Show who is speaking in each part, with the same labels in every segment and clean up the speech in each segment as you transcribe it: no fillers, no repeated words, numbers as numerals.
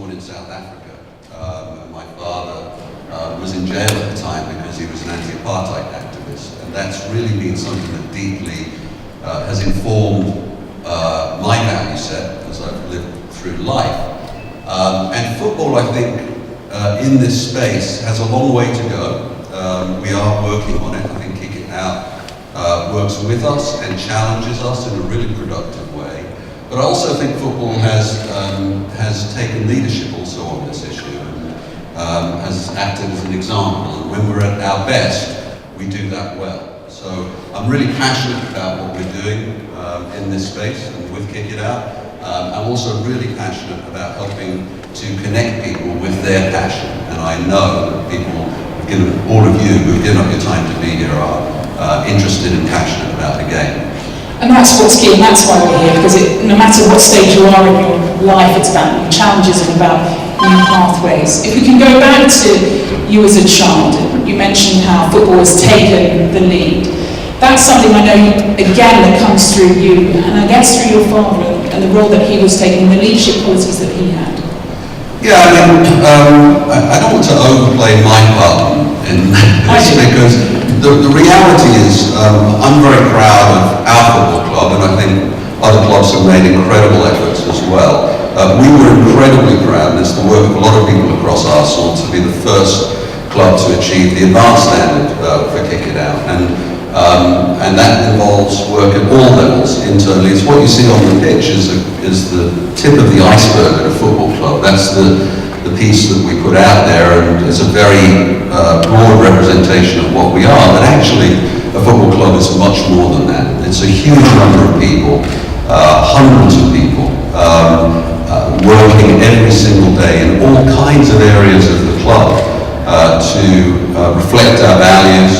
Speaker 1: born in South Africa. My father was in jail at the time because he was an anti-apartheid activist, and that's really been something that deeply has informed my value set as I've lived through life. And football, I think, in this space has a long way to go. We are working on it. I think Kick It Out works with us and challenges us in a really productive way. But I also think football has taken leadership also on this issue and has acted as an example. And when we're at our best, we do that well. So I'm really passionate about what we're doing in this space and with Kick It Out. I'm also really passionate about helping to connect people with their passion. And I know that people, all of you who've given up your time to be here are interested and passionate about the game.
Speaker 2: And that's what's key, and that's why we're here, because no matter what stage you are in your life, it's about new challenges and about new pathways. If we can go back to you as a child, you mentioned how football has taken the lead. That's something I know, again, that comes through you, and I guess through your father and the role that he was taking, the leadership qualities that he had.
Speaker 1: Yeah, I mean, I don't want to overplay my part in this because the reality is I'm very proud of our football club, and I think other clubs have made incredible efforts as well. We were incredibly proud, and it's the work of a lot of people across Arsenal, to be the first club to achieve the advanced standard for Kick It Out. And that involves work at all levels internally. It's what you see on the pitch is the tip of the iceberg at a football club. That's the piece that we put out there, and it's a very broad representation of what we are. But actually, a football club is much more than that. It's a huge number of people, hundreds of people, working every single day in all kinds of areas of the club to reflect our values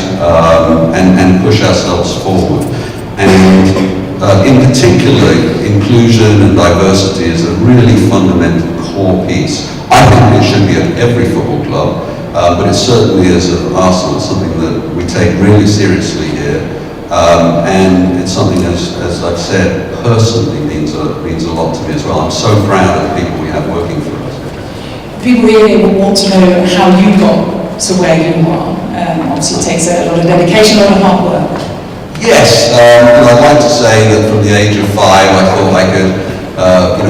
Speaker 1: and push ourselves forward. And in particular, inclusion and diversity is a really fundamental core piece. I think it should be at every football club, but it certainly is at Arsenal. It's something that we take really seriously here. And it's something, as I've said, personally means a lot to me as well. I'm so proud of the people we have working for us.
Speaker 2: People here will want to know how you got to where you are. Obviously it takes a lot of dedication, a lot of hard work.
Speaker 1: Yes, I'd like to say that from the age of 5 I thought I could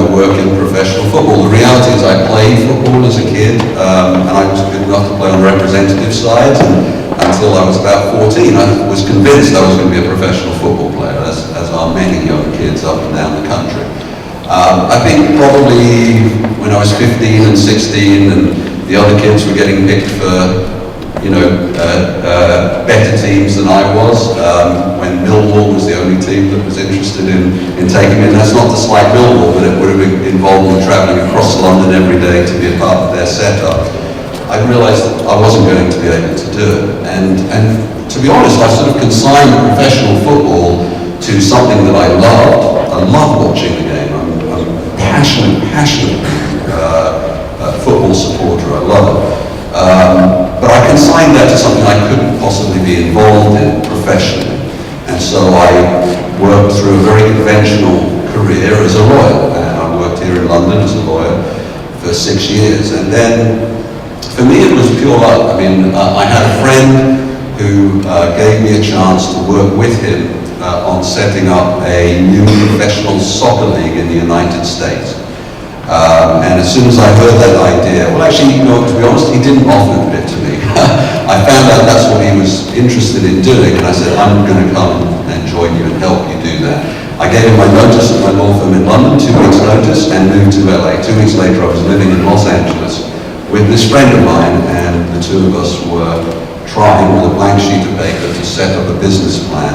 Speaker 1: work in professional football. The reality is I played football as a kid, and I was good enough to play on representative sides, and until I was about 14 I was convinced I was going to be a professional football player, as are many young kids up and down the country. I think probably when I was 15 and 16 and the other kids were getting picked for better teams than I was, when Millwall was the only team that was interested in taking me. And that's not to slight Millwall, but it would have involved me travelling across London every day to be a part of their setup. I realised that I wasn't going to be able to do it. And to be honest, I sort of consigned professional football to something that I loved. I love watching the game. I'm passionate football supporter. I love it. But I consigned that to something I couldn't possibly be involved in professionally. And so I worked through a very conventional career as a lawyer. And I worked here in London as a lawyer for 6 years. And then, for me, it was pure luck. I mean, I had a friend who gave me a chance to work with him on setting up a new professional soccer league in the United States. And as soon as I heard that idea, well actually, to be honest, he didn't offer it to me. I found out that's what he was interested in doing, and I said, I'm going to come and join you and help you do that. I gave him my notice at my law firm in London, 2 weeks notice, and moved to LA. 2 weeks later I was living in Los Angeles with this friend of mine, and the two of us were trying with a blank sheet of paper to set up a business plan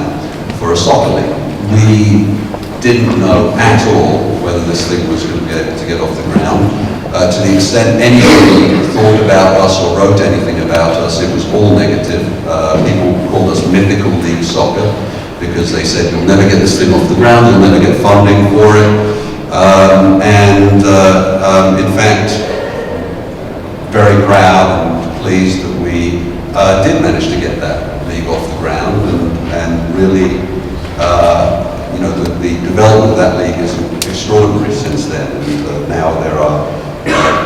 Speaker 1: for a soccer league. We didn't know at all whether this thing was going to be able to get off the ground. To the extent anybody thought about us or wrote anything about us, it was all negative. People called us mythical league soccer because they said, you'll never get this thing off the ground, you'll never get funding for it. In fact, very proud and pleased that we did manage to get that league off the ground, and really the development of that league is extraordinary since then. And now there are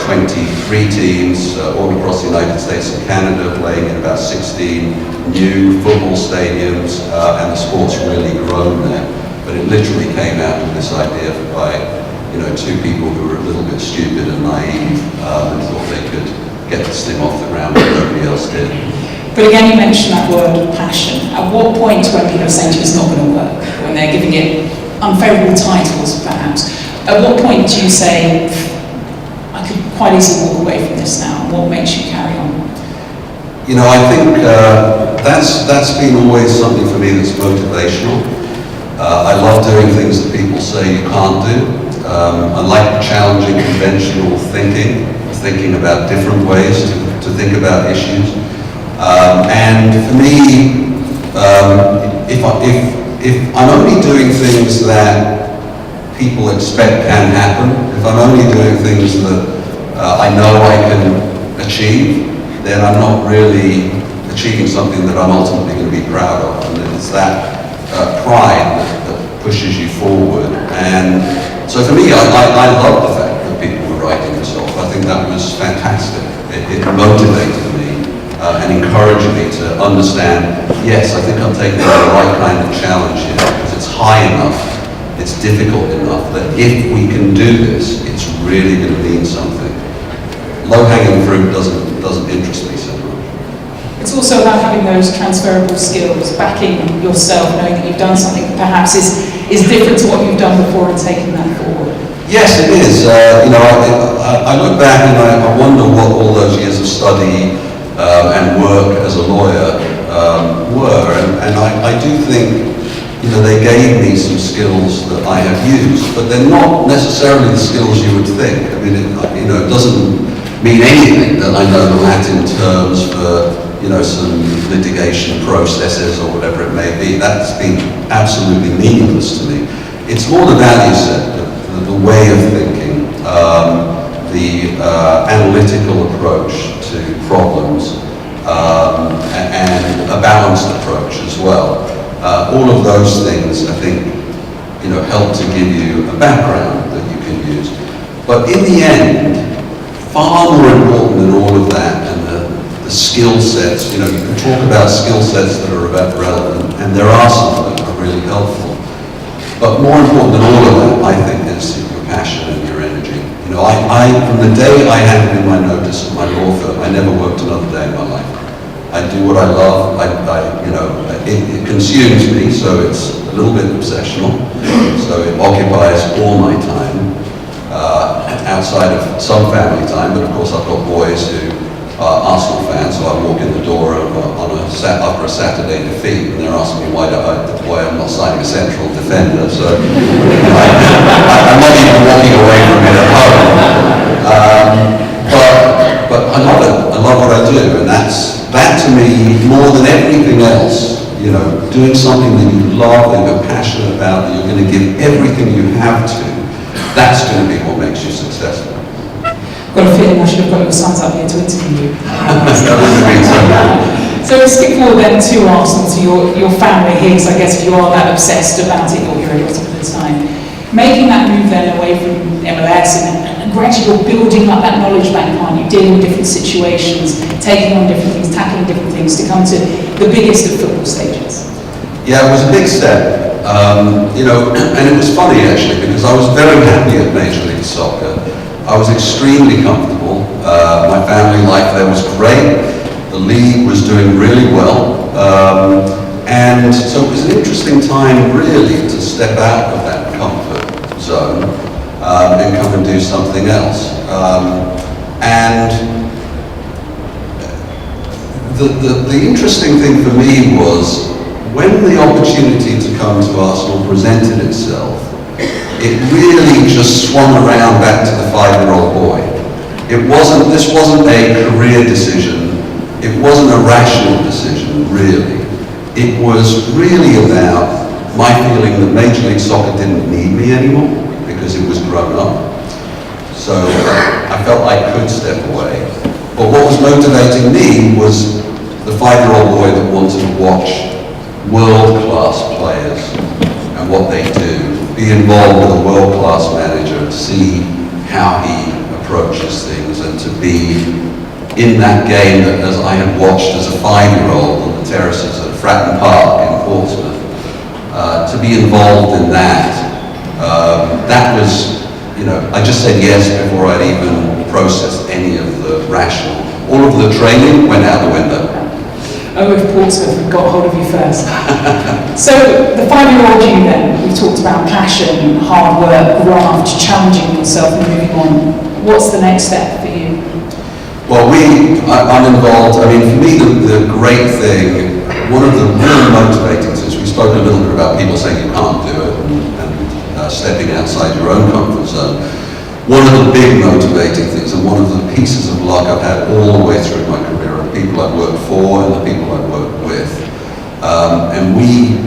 Speaker 1: 23 teams all across the United States and Canada, playing in about 16 new football stadiums, and the sport's really grown there. But it literally came out of this idea by two people who were a little bit stupid and naive and thought they could get this thing off the ground when nobody else did.
Speaker 2: But again, you mentioned that word passion. At what point, when people are saying to you it's not going to work, when they're giving it unfavourable titles perhaps, at what point do you say, I could quite easily walk away from this now? What makes you carry on?
Speaker 1: I think that's been always something for me that's motivational. I love doing things that people say you can't do. I like challenging conventional thinking about different ways to think about issues. And for me, if I'm only doing things that people expect can happen, if I'm only doing things that I know I can achieve, then I'm not really achieving something that I'm ultimately going to be proud of. And it's that pride that pushes you forward. And so for me, I love the fact that people were writing this off. I think that was fantastic. It motivated me and encouraged me to understand, yes, I think I'm taking the right kind of challenge here, because it's high enough, it's difficult enough, that if we can do this, it's really going to mean something. Low-hanging fruit doesn't interest me so much.
Speaker 2: It's also about having those transferable skills, backing yourself, knowing that you've done something that perhaps is different to what you've done before and taking that forward.
Speaker 1: Yes, it is. I look back and I wonder what all those years of study and work as a lawyer were, and I do think they gave me some skills that I have used, but they're not necessarily the skills you would think. I mean, it doesn't mean anything that I know the Latin terms for some litigation processes or whatever it may be. That's been absolutely meaningless to me. It's more the value set, the way of thinking, the analytical approach to problems, and a balanced approach as well. All of those things, I think, help to give you a background that you can use. But in the end, far more important than all of that, and the skill sets, you can talk about skill sets that are relevant, and there are some that are really helpful. But more important than all of that, I think, is your passion and your energy. From the day I handed in my notice at my law firm, I never worked another day in my life. I do what I love. It consumes me, so it's a little bit obsessional. So it occupies all my time, outside of some family time. But of course, I've got boys who are Arsenal fans, so I walk in the door after a Saturday defeat, and they're asking me why I'm not signing a central defender. So I'm not even walking away from it at home. But I love it. I love what I do, and that to me, more than everything else, doing something that you love, that you're passionate about, that you're going to give everything you have to, that's going to be what makes you successful.
Speaker 2: I've got a feeling I should have got your sons up here to interview you. So we skip forward then to Arsenal, to your family here, because I guess if you are that obsessed about it, you're here a lot of the time. Making that move then away from MLS and gradually you're building up that knowledge bank, aren't you? Dealing with different situations, taking on different things, tackling different things to come to the biggest of football stages.
Speaker 1: Yeah, it was a big step. And it was funny actually, because I was very happy at Major League Soccer. I was extremely comfortable. My family life there was great. The league was doing really well. And so it was an interesting time really to step out of that comfort zone and come and do something else. And the interesting thing for me was when the opportunity to come to Arsenal presented itself, it really just swung around back to the 5-year-old boy. This wasn't a career decision. It wasn't a rational decision, really. It was really about my feeling that Major League Soccer didn't need me anymore because it was grown up. So I felt I could step away. But what was motivating me was the 5-year-old boy that wanted to watch world-class players and what they do, be involved with a world-class manager and see how he approaches things, and to be in that game that, as I had watched as a 5-year-old on the terraces at Fratton Park in Portsmouth, to be involved in that, that was, I just said yes before I'd even processed any of the rational. All of the training went out the window.
Speaker 2: Oh, if Portsmouth had got hold of you first. So, the 5-year-old you then, we talked about passion, hard work, graft, challenging yourself and moving on. What's the next step for you?
Speaker 1: Well, I'm involved. I mean, for me, the great thing, one of the really motivating things, we spoke a little bit about people saying you can't do it and stepping outside your own comfort zone. One of the big motivating things, and one of the pieces of luck I've had all the way through my career, are the people I've worked for and the people I've worked with. And we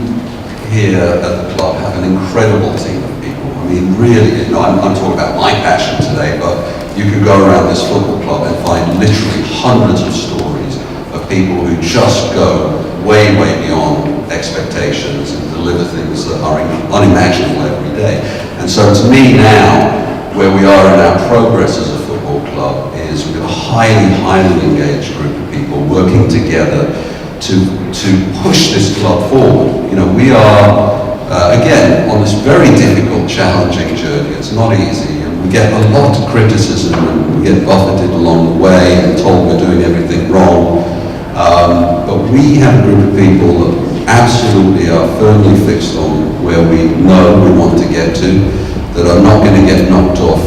Speaker 1: here at the club have an incredible team of people. I mean, really, I'm talking about my passion today, but you could go around this football club and find literally hundreds of stories of people who just go way, way beyond expectations and deliver things that are unimaginable every day. And so to me now, where we are in our progress as a football club is we've got a highly, highly engaged group of people working together to push this club forward. We are, again, on this very difficult, challenging journey. It's not easy, and we get a lot of criticism, and we get buffeted along the way and told we're doing everything wrong. But we have a group of people that absolutely are firmly fixed on where we know we want to get to, that are not going to get knocked off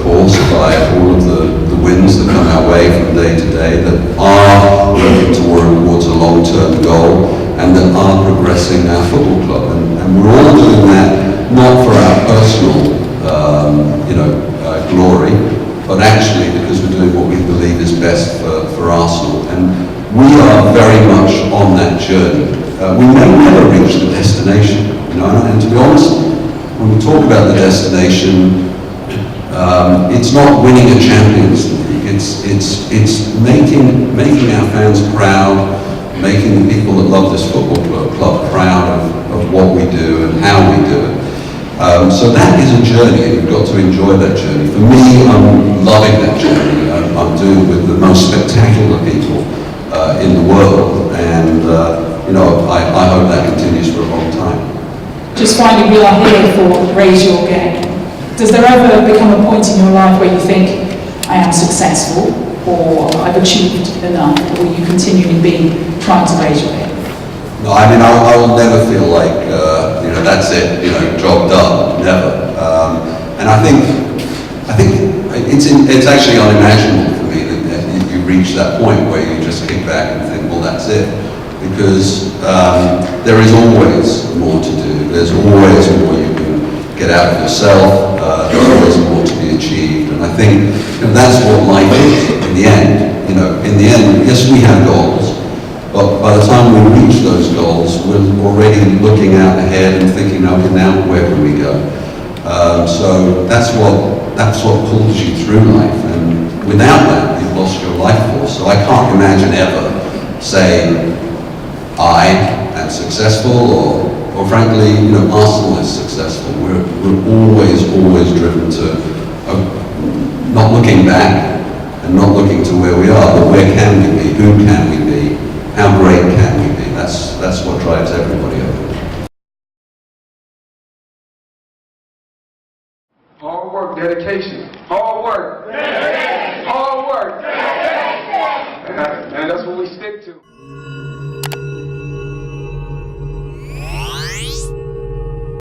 Speaker 1: course by all of the wins that come our way from day to day, that are working towards a long-term goal, and that are progressing our football club. And we're all doing that not for our personal glory, but actually because we're doing what we believe is best for Arsenal. And we are very much on that journey. We may never reach the destination, and to be honest, when we talk about the destination, it's not winning a Champions League. It's making our fans proud, making the people that love this football club proud of what we do and how we do it. So that is a journey, and you've got to enjoy that journey. For me, I'm loving that journey. I'm doing it with the most spectacular people in the world, and I hope that continues for a long time.
Speaker 2: Just finally, we are here for Raise Your Game. Does there ever become a point in your life where you think, I am successful, or I've achieved enough, or you continually be trying to raise your game?
Speaker 1: No, I mean, I will never feel like, that's it, job done, never. And I think it's actually unimaginable for me that you reach that point where you just kick back and think, well, that's it. Because there is always more to do. There's always more you can get out of yourself. There's always more to be achieved. And I think that's what life is in the end. In the end, yes, we have goals, but by the time we reach those goals, we're already looking out ahead and thinking, okay, now where can we go? So that's what pulls you through life. And without that, you've lost your life force. So I can't imagine ever saying, I am successful, or frankly, Arsenal is successful. We're always driven to not looking back and not looking to where we are, but where can we be? Who can we be? How great can we be? That's what drives everybody over.
Speaker 3: Hard work, dedication. Hard work. Dedication. Hard work. Dedication. And that's what we stick to.